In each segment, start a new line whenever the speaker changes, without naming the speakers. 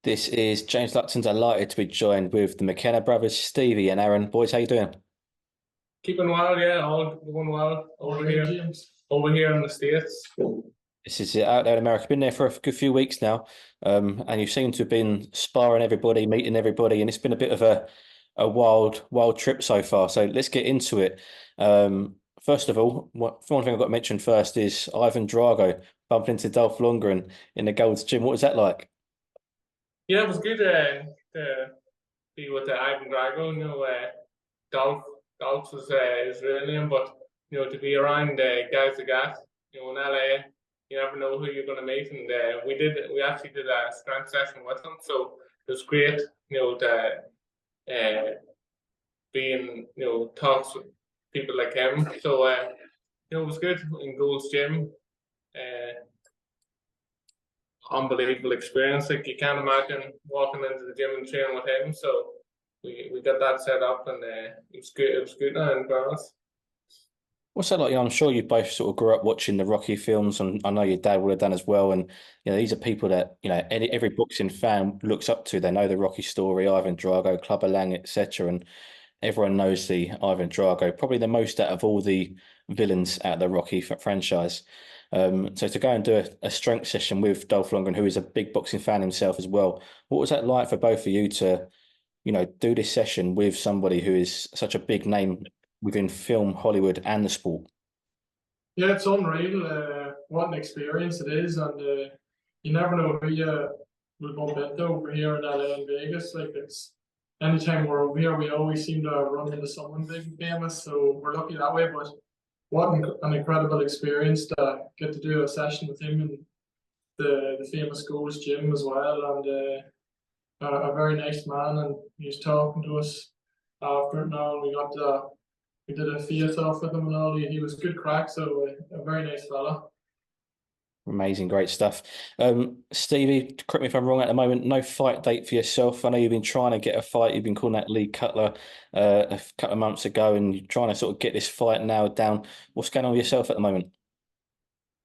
This is James Lupton, delighted to be joined with the McKenna brothers, Stevie and Aaron. Boys, how you doing?
Keeping well, yeah, all going well over here. James. Over here in the States.
This is it out there in America. Been there for a good few weeks now, and you seem to have been sparring everybody, meeting everybody, and it's been a bit of a wild trip so far. So let's get into it. First of all, one thing I've got to mention first is Ivan Drago bumping into Dolph Lundgren in the Gold's Gym. What was that like?
Yeah, it was good to be with Ivan Drago. Dolph, Dolph was his real name, but to be around guys like that, in LA, you never know who you're going to meet. And we actually did a strength session with him, so it was great, to be in talks with people like him. So it was good in Gold's Gym. Unbelievable experience. Like, you can't imagine walking into the gym and training with him. So we got that set up, and it was good. It was good now in fairness.
What's that like? I'm sure you both sort of grew up watching the Rocky films, and I know your dad would have done as well. And these are people that every boxing fan looks up to. They know the Rocky story, Ivan Drago, Clubber Lang, etc. And everyone knows the Ivan Drago, probably the most out of all the villains out of the Rocky franchise. So to go and do a strength session with Dolph Lundgren, who is a big boxing fan himself as well, what was that like for both of you to, do this session with somebody who is such a big name within film, Hollywood, and the sport?
Yeah, it's unreal. What an experience it is, and you never know who you will bump into over here in LA and Vegas. Like, it's anytime we're over here, we always seem to run into someone big and famous. So we're lucky that way. But what an incredible experience to get to do a session with him in the famous Gold's Gym as well, and a very nice man. And he was talking to us after it now, and we did a face off with him and all. He was good crack, so a very nice fella.
Amazing, great stuff. Stevie, correct me if I'm wrong, at the moment, no fight date for yourself. I know you've been trying to get a fight. You've been calling that Lee Cutler a couple of months ago, and you're trying to sort of get this fight nailed down. What's going on with yourself at the moment?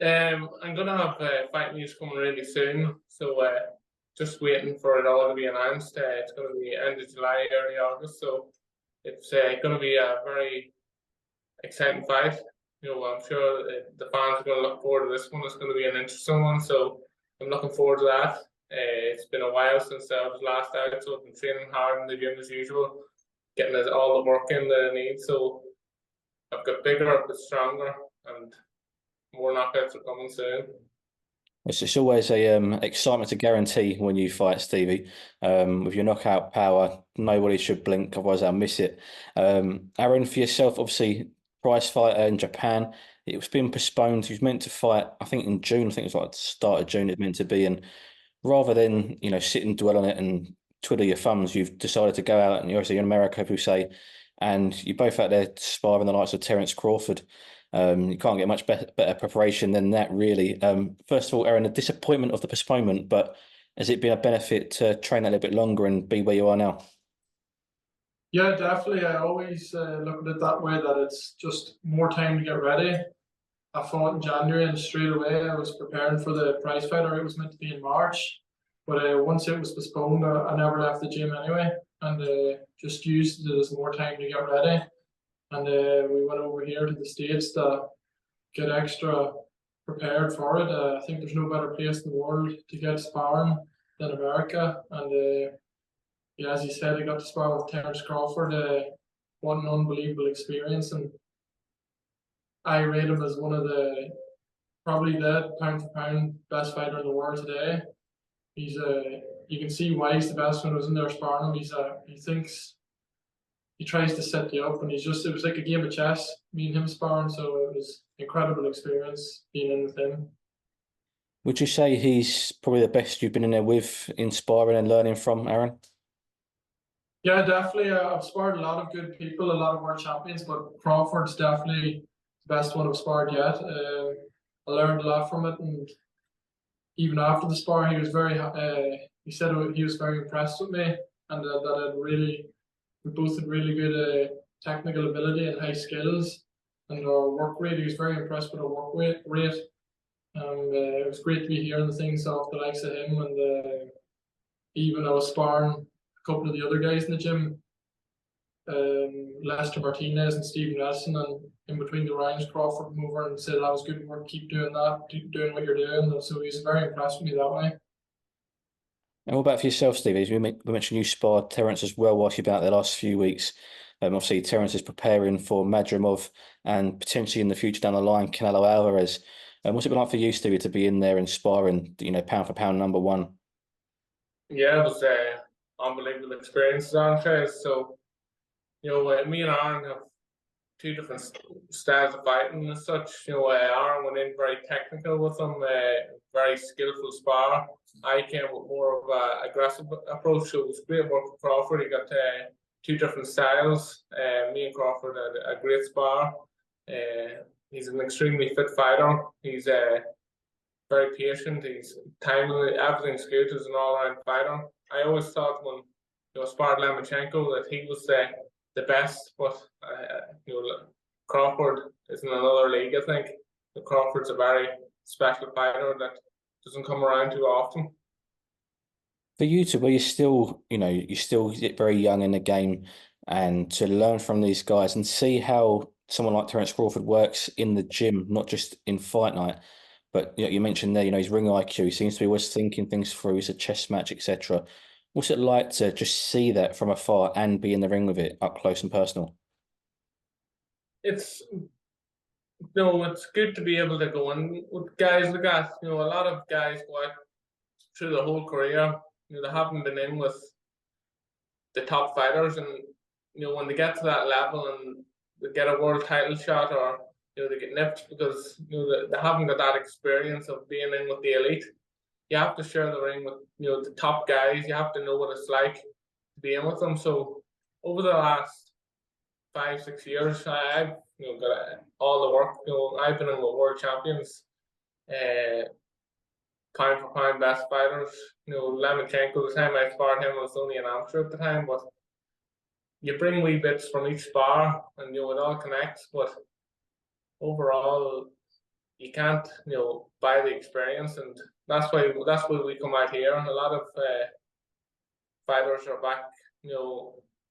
I'm gonna have fight news coming really soon, so just waiting for it all to be announced. It's gonna be end of July, early August, so it's gonna be a very exciting fight. I'm sure the fans are going to look forward to this one. It's going to be an interesting one, so I'm looking forward to that. It's been a while since I was last out, so I've been training hard in the gym as usual, getting all the work in that I need. So I've got bigger, I've got stronger, and more knockouts are coming soon.
It's always a excitement to guarantee when you fight, Stevie. With your knockout power, nobody should blink, otherwise I'll miss it. Aaron, for yourself, obviously, prize fighter in Japan. It was being postponed. He was meant to fight, I think, in June. I think it was like the start of June it's meant to be. And rather than, sit and dwell on it and twiddle your thumbs, you've decided to go out, and you're obviously in America, people say, and you're both out there sparring the likes of Terence Crawford. You can't get much better preparation than that, really. First of all, Aaron, the disappointment of the postponement, but has it been a benefit to train a little bit longer and be where you are now?
Yeah, definitely. I always look at it that way, that it's just more time to get ready. I fought in January, and straight away I was preparing for the prize fight, or it was meant to be in March. But once it was postponed, I never left the gym anyway, and just used it as more time to get ready. And we went over here to the States to get extra prepared for it. I think there's no better place in the world to get sparring than America. And yeah, as you said, I got to spar with Terence Crawford. What an unbelievable experience. And I rate him as one of probably the pound for pound best fighter in the world today. He's you can see why he's the best when I was in there sparring him. He tries to set you up, and it was like a game of chess, me and him sparring, so it was an incredible experience being in with him.
Would you say he's probably the best you've been in there with, inspiring and learning from, Aaron?
Yeah, definitely. I've sparred a lot of good people, a lot of world champions, but Crawford's definitely the best one I've sparred yet. I learned a lot from it, and even after the spar, he was he said he was very impressed with me, and we both had really good technical ability and high skills, and our work rate. He was very impressed with our rate. It was great to be hearing the things off the likes of him, and even I was sparring a couple of the other guys in the gym, Lester Martinez and Stephen Nelson, and in between the rounds, Crawford came over and said that was good work, keep doing that, keep doing what you're doing. And so he's very impressed with me that way.
And what about for yourself, Steve? As we mentioned you sparred Terence as well whilst you've been out there the last few weeks. Obviously, Terence is preparing for Madrimov and potentially in the future down the line, Canelo Alvarez. What's it been like for you, Stevie, to be in there and sparring, pound for pound #1?
Yeah, it was an unbelievable experience, Sanchez. So, me and Aaron have two different styles of fighting as such. Aaron went in very technical with him, very skillful spar. I came with more of an aggressive approach, so it was great work with Crawford. He got two different styles. Me and Crawford had a great spar. He's an extremely fit fighter. He's very patient. He's timely. Everything's good. He's an all-round fighter. I always thought when sparred Lomachenko that he was the best, but Crawford is in another league. I think Crawford's a very special fighter that doesn't come around too often.
For you two, where you're still very young in the game, and to learn from these guys and see how someone like Terence Crawford works in the gym, not just in fight night. But you mentioned there, his ring IQ. He seems to be always thinking things through. He's a chess match, etc. What's it like to just see that from afar and be in the ring with it up close and personal?
It's it's good to be able to go in with guys like that. A lot of guys go out through the whole career. They haven't been in with the top fighters, and when they get to that level and they get a world title shot, or they get nipped because they haven't got that experience of being in with the elite. You have to share the ring with the top guys. You have to know what it's like to be in with them. So over the last 5-6 years, I've got all the work. I've been in with world champions, pound for pound best fighters. Lomachenko, the time I sparred him, I was only an amateur at the time, but you bring wee bits from each spar, and it all connects. But overall, you can't buy the experience, and that's why we come out here. And a lot of fighters are back,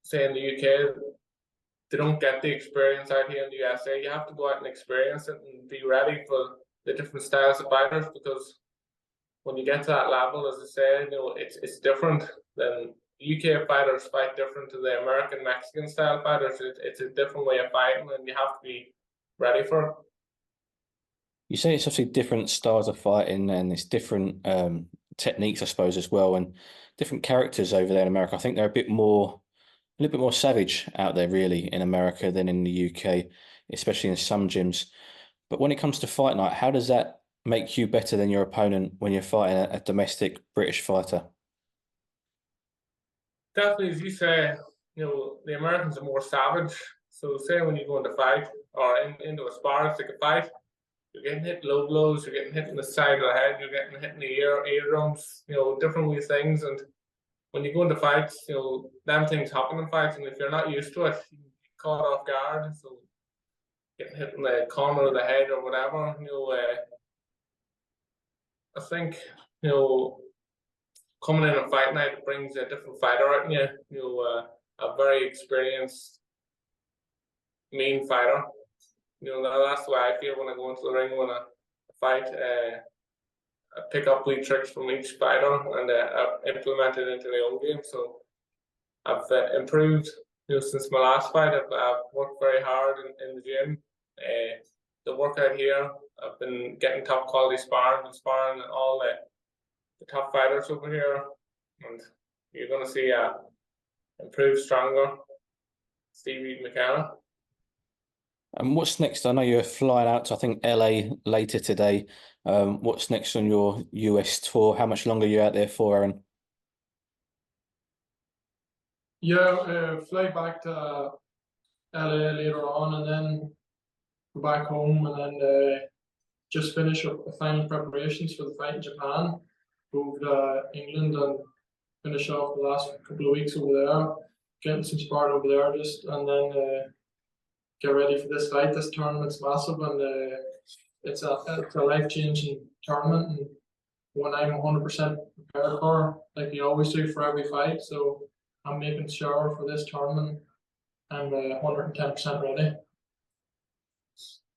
say in the UK, they don't get the experience out here in the USA. You have to go out and experience it and be ready for the different styles of fighters, because when you get to that level, as I said, it's different. Than UK fighters fight different to the American Mexican style fighters. It's a different way of fighting, and you have to be ready for it.
You say it's obviously different styles of fighting, and it's different techniques, I suppose, as well, and different characters over there in America. I think they're a little bit more savage out there, really, in America than in the UK, especially in some gyms. But when it comes to fight night, how does that make you better than your opponent when you're fighting a domestic British fighter?
Definitely, as you say, the Americans are more savage. So say when you go into fight or into a spar, it's like a fight, you're getting hit low blows, you're getting hit in the side of the head, you're getting hit in the eardrums, different wee things. And when you go into fights, them things happen in fights, and if you're not used to it, you get caught off guard. So getting hit in the corner of the head or whatever, I think, coming in a fight night brings a different fighter out in you. A very experienced, mean fighter. That's the way I feel when I go into the ring when I fight. I pick up wee tricks from each fighter and I implement it into my own game. So I've improved. Since my last fight, I've worked very hard in the gym. The work out here, I've been getting top quality sparring and sparring all the top fighters over here, and you're going to see a improved, stronger Stevie McKenna.
And what's next? I know you're flying out to, I think, LA later today. What's next on your US tour? How much longer are you out there for, Aaron?
Yeah, fly back to LA later on, and then go back home, and then just finish up the final preparations for the fight in Japan. Go to England and finish off the last couple of weeks over there, getting some sparring over there, and then get ready for this fight. This tournament's massive, and it's a life-changing tournament, and one I'm 100% prepared for, like you always do for every fight. So I'm making sure for this tournament I'm 110% ready.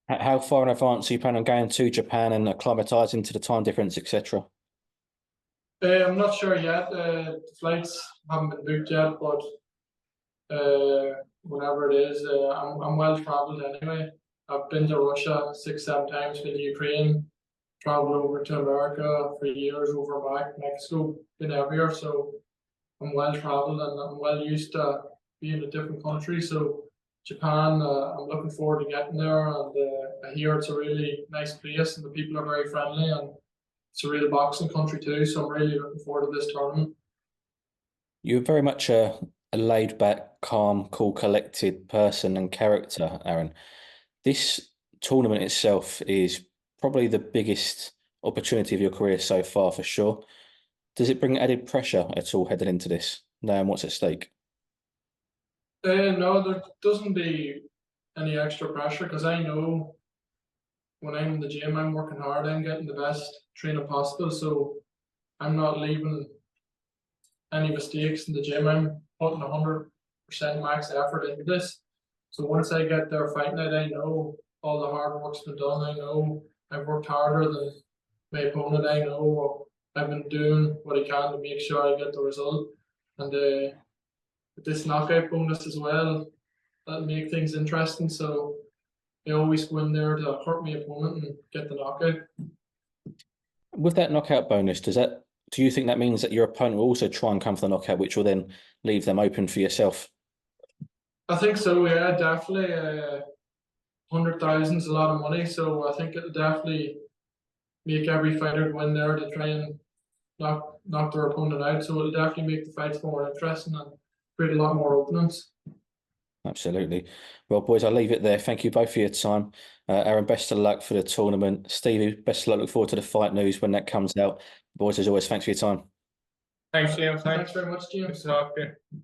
How far in advance are you planning on going to Japan and acclimatizing to the time difference, etc.?
I'm not sure yet. The flights haven't been booked yet, but whenever it is, I'm well traveled anyway. I've been to Russia 6, 7 times, been to Ukraine, traveled over to America for years, over back, Mexico, been everywhere. So I'm well traveled and I'm well used to being in a different country. So Japan, I'm looking forward to getting there, and I hear it's a really nice place and the people are very friendly, and it's a real boxing country too. So I'm really looking forward to this tournament.
You're very much a laid back, calm, cool, collected person and character, Aaron. This tournament itself is probably the biggest opportunity of your career so far, for sure. Does it bring added pressure at all heading into this, knowing what's at stake?
No, there doesn't be any extra pressure because I know when I'm in the gym, I'm working hard, I'm getting the best training possible. So I'm not leaving any mistakes in the gym. I'm putting 100% max effort into this. So once I get there fight night, I know all the hard work's been done. I know I've worked harder than my opponent. I know I've been doing what I can to make sure I get the result. And with this knockout bonus as well, that'll make things interesting. So I always go in there to hurt my opponent and get the knockout.
With that knockout bonus, do you think that means that your opponent will also try and come for the knockout, which will then leave them open for yourself?
I think so, yeah, definitely. 100,000 is a lot of money, so I think it'll definitely make every fighter go in there to try and knock their opponent out. So it'll definitely make the fights more interesting and create a lot more openings.
Absolutely. Well, boys, I'll leave it there. Thank you both for your time. Aaron, best of luck for the tournament. Stevie, best of luck. Look forward to the fight news when that comes out. Boys, as always, thanks for your time.
Thanks, James.
Thanks very much, James.
Good to talk to you.